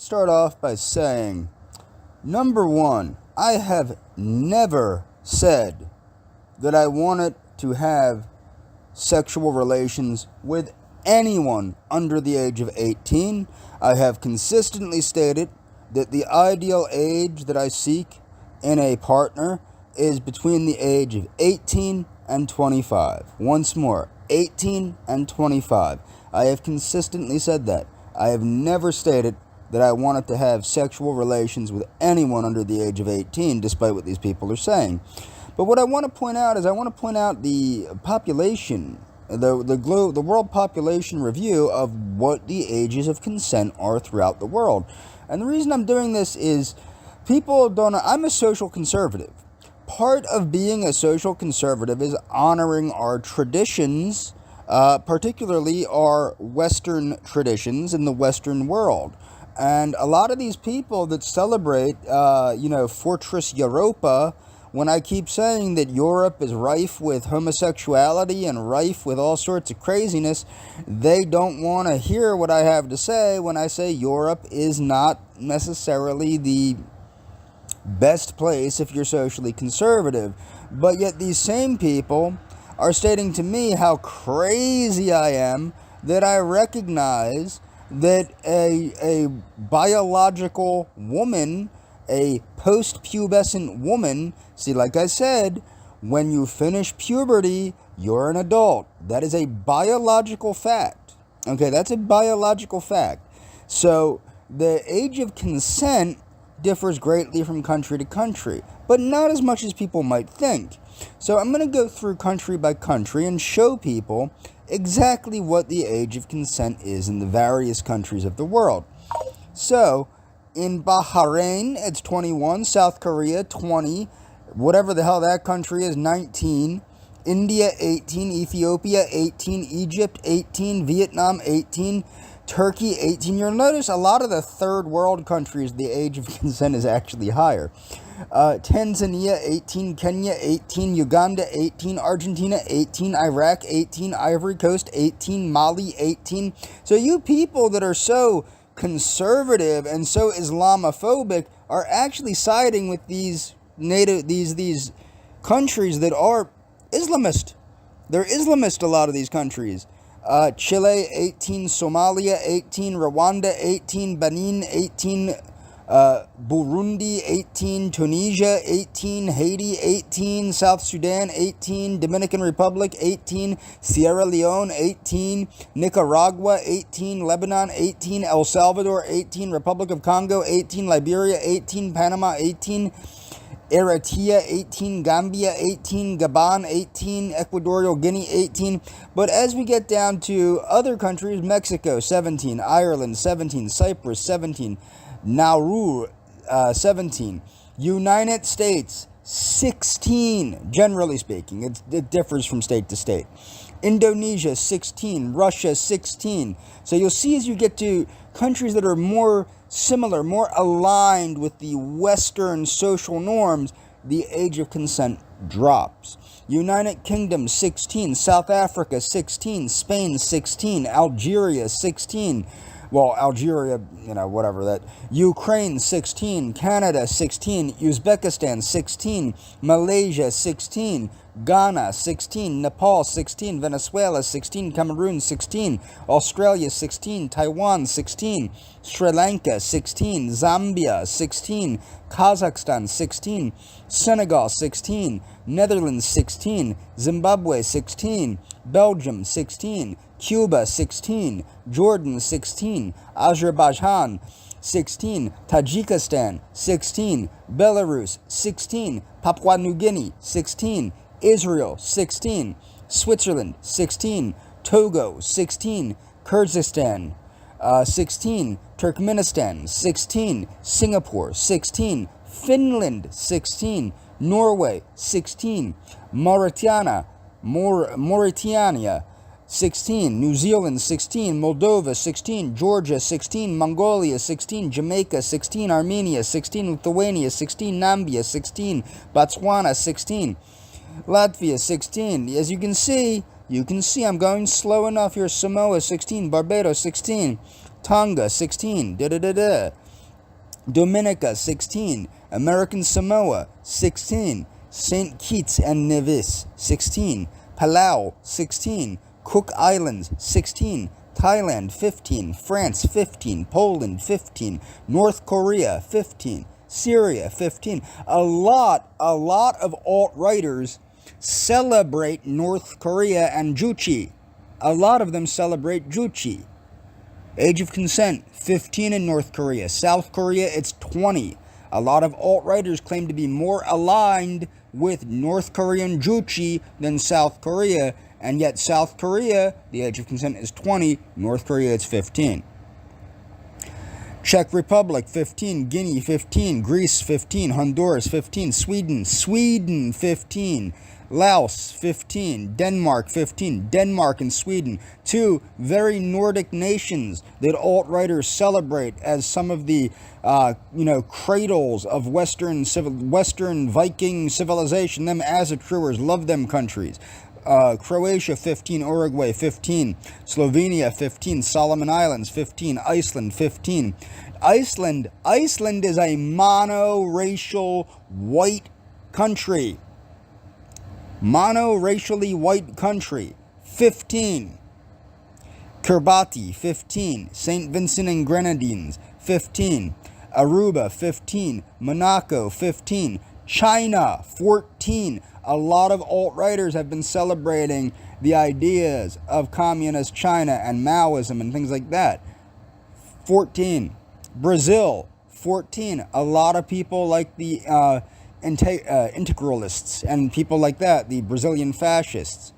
Start off by saying, number one, I have never said that I wanted to have sexual relations with anyone under the age of 18. I have consistently stated that the ideal age that I seek in a partner is between the age of 18 and 25. Once more, 18 and 25. I have consistently said that. I have never stated that I wanted to have sexual relations with anyone under the age of 18, despite what these people are saying. But what I want to point out is the population, the world population review of what the ages of consent are throughout the world. And the reason I'm doing this is I'm a social conservative. Part of being a social conservative is honoring our traditions, particularly our Western traditions in the Western world. And a lot of these people that celebrate, Fortress Europa, when I keep saying that Europe is rife with homosexuality and rife with all sorts of craziness, they don't want to hear what I have to say when I say Europe is not necessarily the best place if you're socially conservative. But yet these same people are stating to me how crazy I am that I recognize that a biological woman, a post-pubescent woman, see, like I said, when you finish puberty, you're an adult. That is a biological fact. Okay, that's a biological fact. So the age of consent differs greatly from country to country, but not as much as people might think. So I'm going to go through country by country and show people exactly what the age of consent is in the various countries of the world. So, in Bahrain, it's 21, South Korea, 20, whatever the hell that country is, 19, India, 18, Ethiopia, 18, Egypt, 18, Vietnam, 18, Turkey, 18. You'll notice a lot of the third world countries, the age of consent is actually higher. Tanzania, 18, Kenya, 18, Uganda, 18, Argentina, 18, Iraq, 18, Ivory Coast, 18, Mali, 18. So you people that are so conservative and so Islamophobic are actually siding with these countries that are Islamist. They're Islamist, a lot of these countries. Chile, 18, Somalia, 18, Rwanda, 18, Benin, 18, Burundi, 18, Tunisia, 18, Haiti, 18, South Sudan, 18, Dominican Republic, 18, Sierra Leone, 18, Nicaragua, 18, Lebanon, 18, El Salvador, 18, Republic of Congo, 18, Liberia, 18, Panama, 18, Eritrea, 18, Gambia, 18, Gabon, 18, Equatorial Guinea, 18. But as we get down to other countries, Mexico, 17, Ireland, 17, Cyprus, 17, Nauru, 17, United States, 16, generally speaking. It differs from state to state. Indonesia, 16, Russia, 16. So you'll see as you get to countries that are more similar, more aligned with the Western social norms, the age of consent drops. United Kingdom, 16, South Africa, 16, Spain, 16, Algeria, 16, Algeria, whatever that. Ukraine, 16. Canada, 16. Uzbekistan, 16. Malaysia, 16. Ghana, 16. Nepal, 16. Venezuela, 16. Cameroon, 16. Australia, 16. Taiwan, 16. Sri Lanka, 16. Zambia, 16. Kazakhstan, 16. Senegal, 16. Netherlands, 16. Zimbabwe, 16. Belgium, 16. Cuba, 16, Jordan, 16, Azerbaijan, 16, Tajikistan, 16, Belarus, 16, Papua New Guinea, 16, Israel, 16, Switzerland, 16, Togo, 16, Kyrgyzstan, 16, Turkmenistan, 16, Singapore, 16, Finland, 16, Norway, 16, Mauritania, 16, New Zealand, 16, Moldova, 16, Georgia, 16, Mongolia, 16, Jamaica, 16, Armenia, 16, Lithuania, 16, Namibia, 16, Botswana, 16, Latvia, 16. As you can see I'm going slow enough here. Samoa, 16, Barbados, 16, Tonga, 16, Dominica, 16. American Samoa, 16. St. Kitts and Nevis, 16. Palau, 16. Cook Islands, 16. Thailand, 15. France, 15. Poland, 15. North Korea, 15. Syria, 15. A lot of alt-righters celebrate North Korea and Juche. A lot of them celebrate Juche. Age of consent, 15 in North Korea. South Korea, it's 20. A lot of alt-righters claim to be more aligned with North Korean Juche than South Korea, and yet South Korea, the age of consent is 20, North Korea, it's 15. Czech Republic, 15. Guinea, 15. Greece, 15. Honduras, 15. Sweden, 15. Laos, 15. Denmark, 15. Denmark and Sweden, two very Nordic nations that alt-righters celebrate as some of the, cradles of Western Viking civilization. Them Azetroers love them countries. Croatia, 15. Uruguay, 15. Slovenia, 15. Solomon Islands, 15. Iceland, 15. Iceland is a monoracial white country. Monoracially white country, 15. Kiribati, 15. St. Vincent and Grenadines, 15. Aruba, 15. Monaco, 15. China, 14. A lot of alt-righters have been celebrating the ideas of communist China and Maoism and things like that. 14. Brazil, 14. A lot of people like the integralists and people like that, the Brazilian fascists.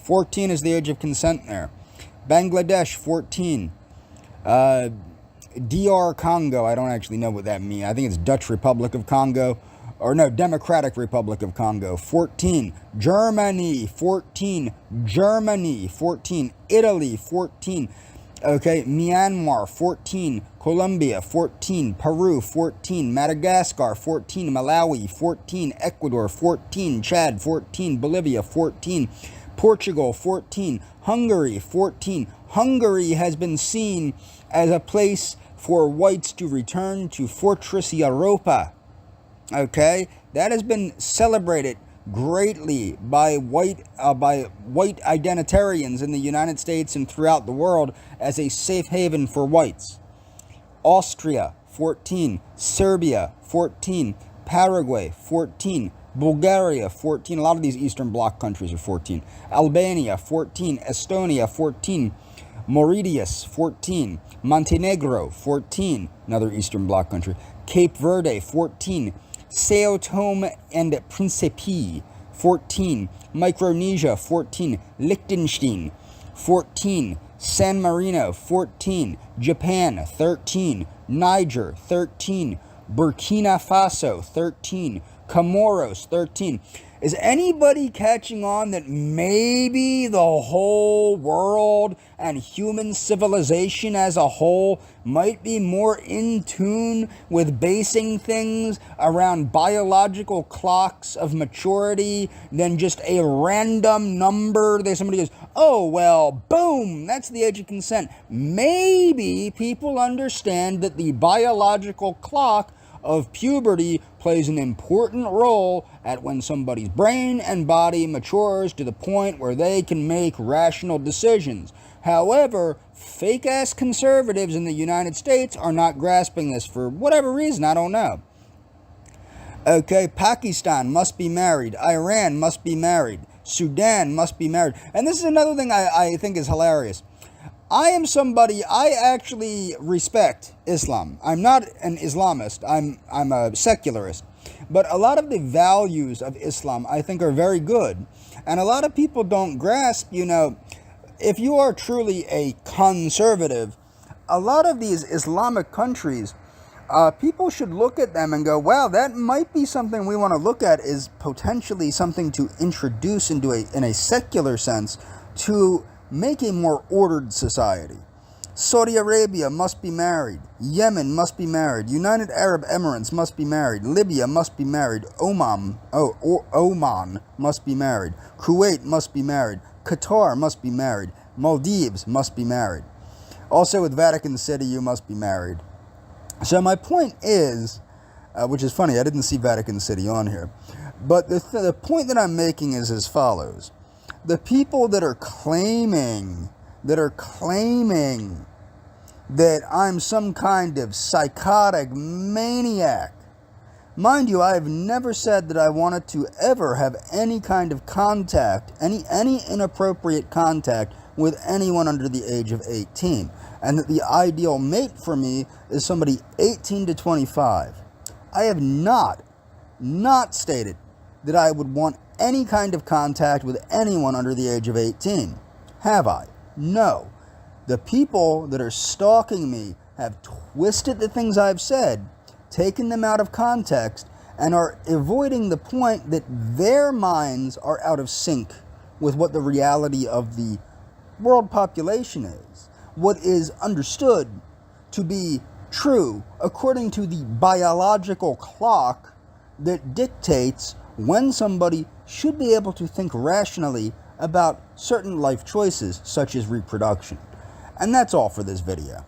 14 is the age of consent there. Bangladesh, 14. DR Congo, I don't actually know what that means. I think it's Dutch Republic of Congo. Or no, Democratic Republic of Congo, 14. Germany, 14. Germany, 14. Italy, 14. Okay, Myanmar, 14. Colombia, 14. Peru, 14. Madagascar, 14. Malawi, 14. Ecuador, 14. Chad, 14. Bolivia, 14. Portugal, 14. Hungary, 14. Hungary has been seen as a place for whites to return to Fortress Europa. Okay, that has been celebrated greatly by white identitarians in the United States and throughout the world as a safe haven for whites. Austria, 14. Serbia, 14. Paraguay, 14. Bulgaria, 14. A lot of these Eastern Bloc countries are 14. Albania, 14. Estonia, 14. Mauritius, 14. Montenegro, 14. Another Eastern Bloc country. Cape Verde, 14. Sao Tome and Principe, 14. Micronesia, 14. Liechtenstein, 14. San Marino, 14. Japan, 13. Niger, 13. Burkina Faso, 13. Comoros, 13. Is anybody catching on that maybe the whole world and human civilization as a whole might be more in tune with basing things around biological clocks of maturity than just a random number that somebody goes, oh, well, boom, that's the age of consent. Maybe people understand that the biological clock of puberty plays an important role at when somebody's brain and body matures to the point where they can make rational decisions. However, fake-ass conservatives in the United States are not grasping this for whatever reason, I don't know. Okay, Pakistan must be married. Iran must be married. Sudan must be married. And this is another thing I think is hilarious. I actually respect Islam. I'm not an Islamist. I'm a secularist. But a lot of the values of Islam I think are very good. And a lot of people don't grasp, if you are truly a conservative, a lot of these Islamic countries, people should look at them and go, wow, that might be something we want to look at, is potentially something to introduce in a secular sense to make a more ordered society. Saudi Arabia must be married. Yemen must be married. United Arab Emirates must be married. Libya must be married. Oman must be married. Kuwait must be married. Qatar must be married. Maldives must be married. Also with Vatican City, you must be married. So my point is, which is funny, I didn't see Vatican City on here, but the point that I'm making is as follows. The people that are claiming that I'm some kind of psychotic maniac. Mind you, I have never said that I wanted to ever have any kind of contact, any inappropriate contact with anyone under the age of 18. And that the ideal mate for me is somebody 18 to 25. I have not stated that I would want any kind of contact with anyone under the age of 18. Have I? No. The people that are stalking me have twisted the things I've said, taken them out of context, and are avoiding the point that their minds are out of sync with what the reality of the world population is. What is understood to be true according to the biological clock that dictates when somebody should be able to think rationally about certain life choices, such as reproduction. And that's all for this video.